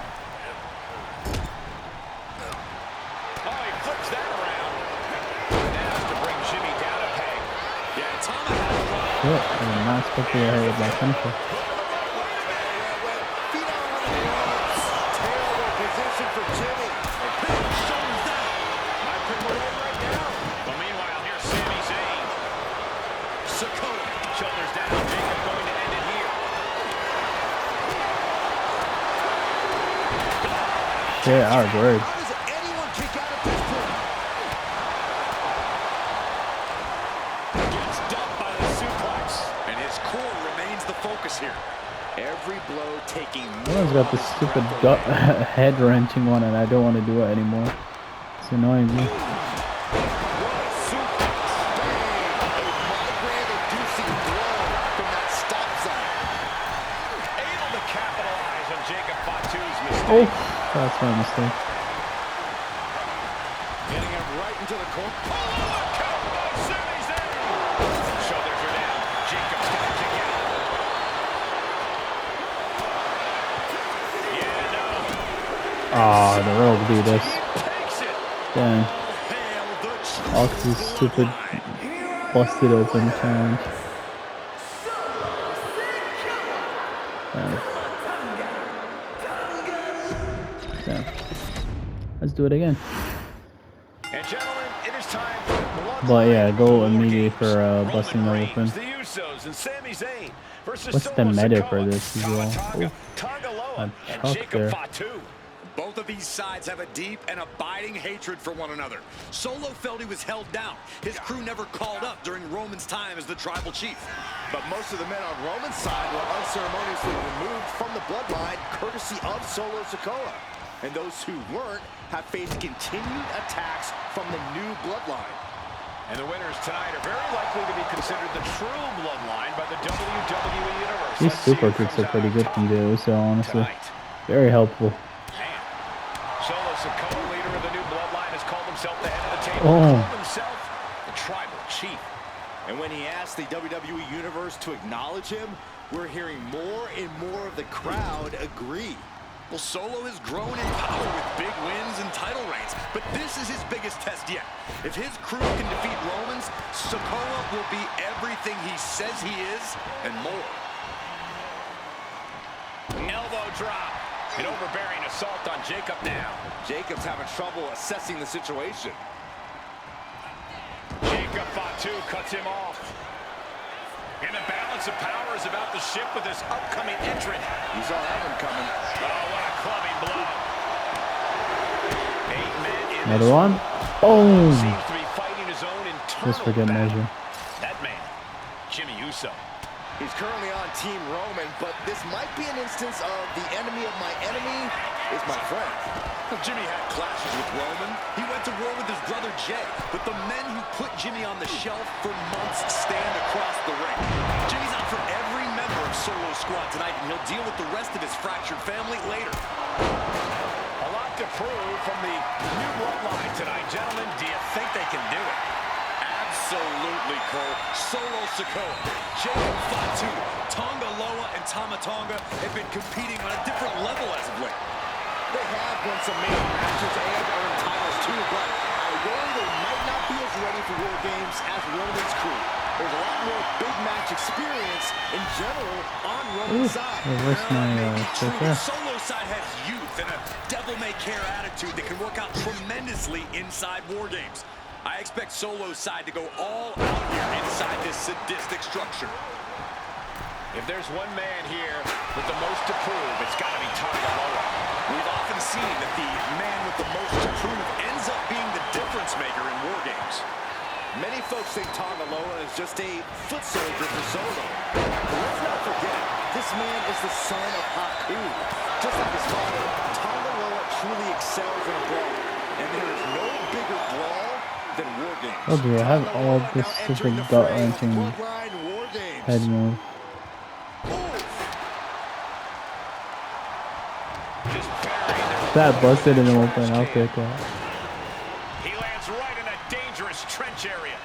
he flips that around. Now to bring Jimmy down a peg. Yeah, Tama has a run. Shit, I'm not supposed to get hit with my finisher. Feet on the ropes. Terrible position for Jimmy. Big shoulders down. Might put him away right now. Well, meanwhile, here's Sami Zayn. Sikoa. Shoulders down. Jacob going to end it here. Shit, our word. How does anyone kick out at this point? Gets dumped by the suplex. And his core remains the focus here. Every blow taking Someone's got this stupid head wrenching one, and I don't want to do it anymore. It's annoying me. what a suplex. Bang. A migraine-inducing blow from that stop sign. Able to capitalize on Jacob Fatu's mistake. Oh, that's my mistake. Getting him right into the corner. Oh, count by Sami Zayn. Shoulders are down. Jacob's got to kick out. Yeah, no. Ah, the rope do this. Takes it. Damn. Hail the true Oxy's stupid busted open challenge. Damn. Let's do it again. And gentlemen, it is time for Bloodline. But yeah, go War immediately Games. for Roman busting the Reigns, open. The Usos and Sami Zayn versus What's the Solo meta Sikoa, for this as well? Tama Ooh. Tangaloa, A and chuck Jacob there. Fatu. Both of these sides have a deep and abiding hatred for one another. Solo felt he was held down. His crew never called up during Roman's time as the tribal chief. But most of the men on Roman's side were unceremoniously removed from the bloodline courtesy of Solo Sikoa. And those who weren't have faced continued attacks from the new bloodline. And the winners tonight are very likely to be considered the true bloodline by the WWE Universe. These Let's see super who kicks comes are pretty out good top from Jey Uso, honestly. tonight. Very helpful. Man. Solo Sikoa, leader of the new bloodline, has called himself the head of the table. Oh. Called himself the tribal chief. And when he asked the WWE Universe to acknowledge him, we're hearing more and more of the crowd agree. Well, Solo has grown in power with big wins and title reigns, but this is his biggest test yet. If his crew can defeat Romans, Sikoa will be everything he says he is and more. Elbow drop. An overbearing assault on Jacob now. Jacob's having trouble assessing the situation. Jacob Fatu cuts him off. And the balance of power is about to shift with this upcoming entrant. You saw that one coming. Oh, what a clubbing blow. 8 men in Another this one. Boom. Seems to be fighting his own internal Just for good battle. measure. That man, Jimmy Uso. He's currently on Team Roman, but this might be an instance of the enemy of my enemy is my friend. Jimmy had clashes with Roman. He went to war with his brother Jay, but the men who put Jimmy on the shelf for months stand across the ring. Jimmy's out for every member of Solo's squad tonight, and he'll deal with the rest of his fractured family later. A lot to prove from the new bloodline tonight. Gentlemen, do you think they can do it? Absolutely, Cole. Solo Sikoa, Jacob Fatu, Tonga Loa, and Tama Tonga have been competing on a different level as of late. They have won some major matches and earned titles too, but I worry they might not be as ready for War Games as Roman's crew. There's a lot more big match experience in general on Roman's side. Reverse my True, there. Solo side has youth and a devil-may-care attitude that can work out tremendously inside War Games. I expect Solo's side to go all out here inside this sadistic structure. If there's one man here with the most to prove, it's got to be Tonga Loa. We've often seen that the man with the most to prove ends up being the difference maker in War Games. Many folks think Tonga Loa is just a foot soldier for Solo. But let's not forget, this man is the son of Haku. Just like his father, Tonga Loa truly excels in a brawl. And there is no bigger brawl than War Games. Oh dear, I have all this stupid gut-wrenching head move. That busted in the open, I'll take that. He lands right in a dangerous trench area.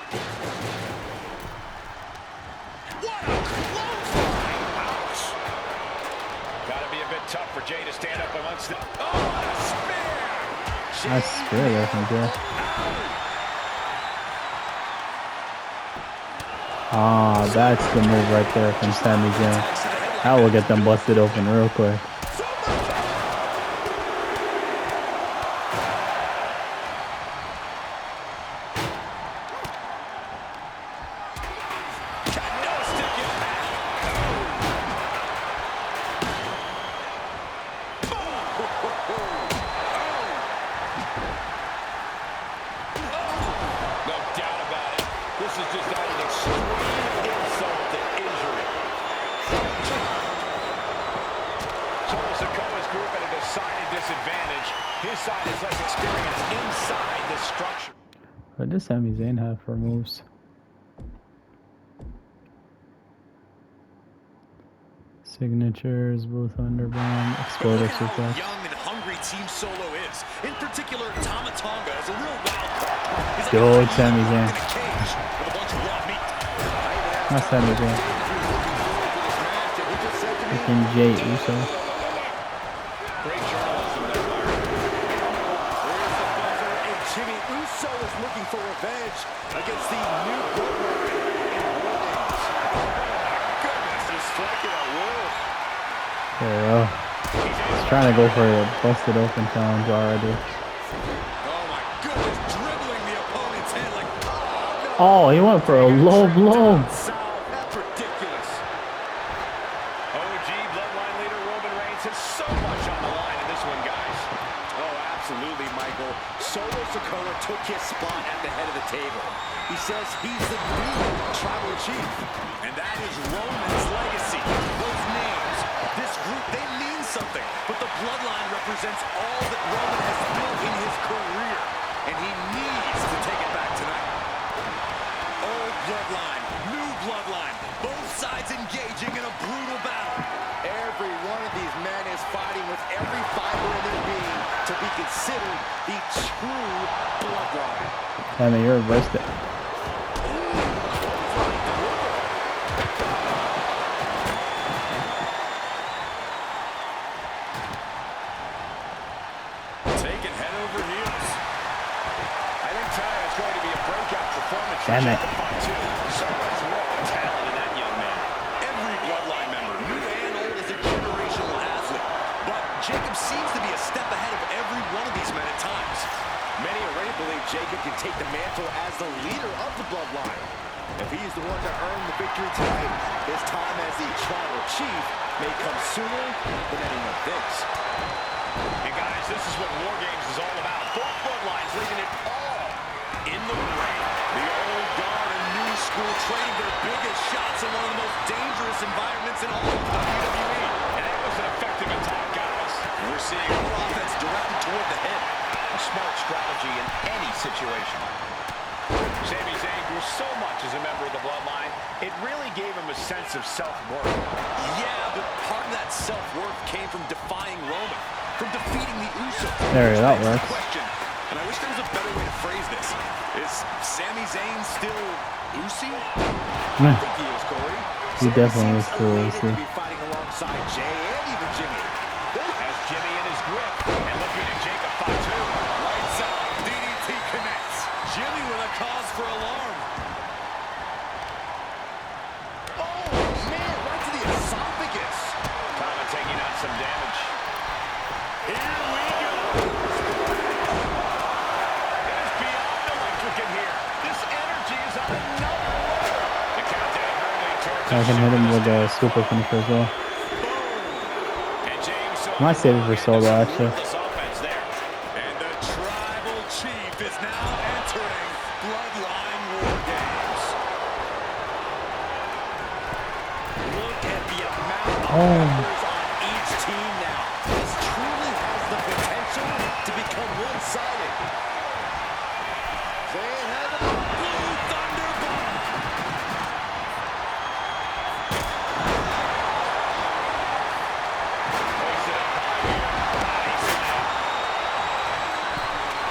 What a clothesline! Ouch! Gotta be a bit tough for Jay to stand up amongst them. Oh, what a spear! Nice spear there from Jay. Ah, that's the move right there from Sami Zayn. That will get them busted open real quick. What does Sami Zayn have for moves? Signatures, Blue Thunderbomb, Exploder Suplex. Young and hungry Team Solo is. In particular, Tama Tonga is a real wild card. Go, Sami Zayn. Not Sami Zayn. Freaking Jay Uso. Looking for revenge against the new bloodline in War Games. Goodness, he's striking at will. There we go. He's trying to go for a busted open challenge already. Oh my goodness, dribbling the opponent's head like, oh, no. Oh, he went for a low blow. That's ridiculous. OG Bloodline leader Roman Reigns has so much on the line in this one, guys. Oh, absolutely, Michael. Solo Sikoa took his spot at the head of the table. He says he's the new tribal chief. And that is Roman's legacy. Those names, this group, they mean something. But the bloodline represents all that Roman has built in his career. And he needs to take it back tonight. Old bloodline, new bloodline. Both sides engaging in a brutal battle. Every one of these men is fighting with every fiber in their being to be considered the true bloodline. I mean, you reversed it. Damn it. So much raw talent in that young man. Every bloodline member, new and old, is a generational athlete. But Jacob seems to be a step ahead of every one of these men at times. Many already believe Jacob can take the mantle as the leader of the bloodline. If he's the one to earn the victory tonight, his time as the tribal chief may come sooner than anyone thinks. And guys, this is what War Games is all about. Both bloodlines leaving it all in the ring. The old guard and new school trading their biggest shots in one of the most dangerous environments in all of WWE. And that was an effective attack, guys. We're seeing more offense directed toward the hip. A smart strategy in any situation. Sami Zayn grew so much as a member of the bloodline, it really gave him a sense of self-worth. Yeah, but part of that self-worth came from defying Roman, from defeating the Usos. There, that works. Question, and I wish there was a better way to phrase this. Is Sami Zayn still Usi? I think he is, Corey. He definitely is still Usi. Usi. To be fighting alongside Jay and even Jimmy. Has Jimmy in his grip, and looking at Jacob Fatu. Lights out, DDT connects. Jimmy with a cause for alarm. Oh, man, right to the esophagus. Tama taking out some damage. Here we go. It is beyond electric in here. This energy is on another level. The countdown hurling towards I can hit him with a super finisher as well. And James I might save it for solo, actually. this offense there. And the tribal chief is now entering Bloodline War Games. Look at the amount of members on each team now. This truly has the potential to become one-sided. Zayn has a blue thunder bomb.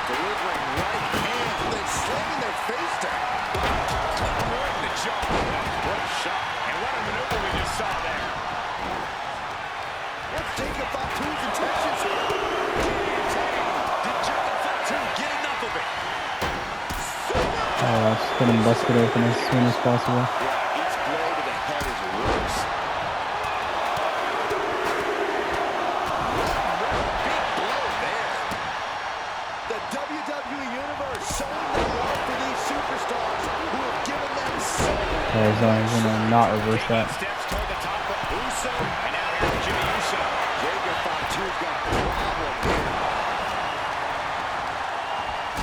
Delivering right hands and then slamming their face down. Avoiding the jaw. What a shot. And what a maneuver we just saw there. Let's take about Fatu's intentions here. Did Jacob Fatu get enough of it? Just get him busted open as soon as possible. Yeah, each blow to the head is worse. Big blow there. The WWE Universe showing their love for these superstars who have given them so much. He's gonna not reverse that. Steps toward the top of Uso. And now here's Jimmy Uso. Jacob Fatu's got a problem here.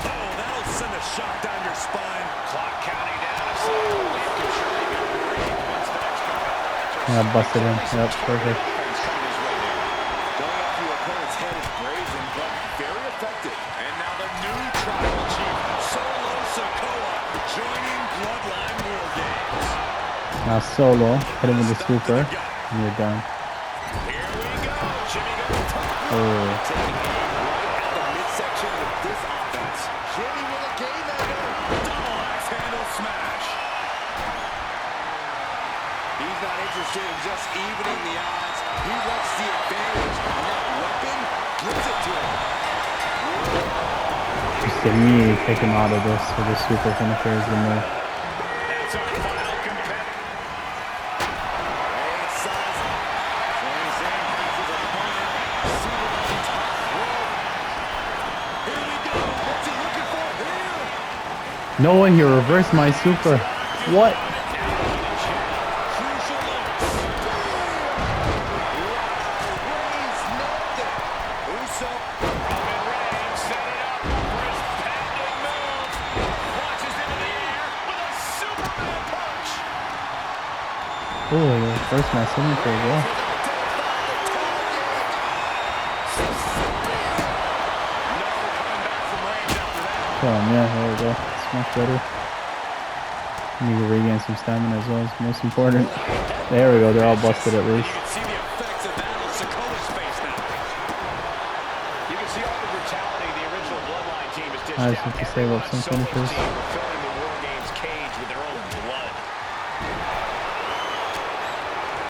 Oh, that'll send a shot down your spine. Clock counting down. A solid lead can surely be breathed once the next competitor enters. Yeah, busted him. Yep, perfect. Offense coming his way there. Going up to your opponent's head is brazen, but very effective. And now the new tribal chief, Solo Sikoa, joining Bloodline War Games. Now solo, hit him with the super, and you're done. Here we go. Jimmy goes top. Oh, Taking aim right at the midsection with this offense. Jimmy with a game ender. Double axe handle smash. He's not interested in just evening the odds. He wants the advantage, and that weapon gives it to him. just immediately take him out of this with the super finisher is the move. That's our final competitor. Great sizing. Sami Zayn has his opponent seated on the top rope. Here we go. What's he looking for here? No way, he reversed my super. What? Crucial moments. Reigns nailed it. Uso. Roman Reigns set it up for his pending move. Launches into the air with a Superman punch. Oh, he reversed my signature as well. No coming back from Reigns after that. Oh, yeah, there we go. It's much better. Need to regain some stamina as well. It's most important. There we go. They're all busted at least. You can see the effects of that on Sikoa's face now. You can see all the brutality the original Bloodline team has dished I just out. have to save up some Everyone Solo's finishers. team will fill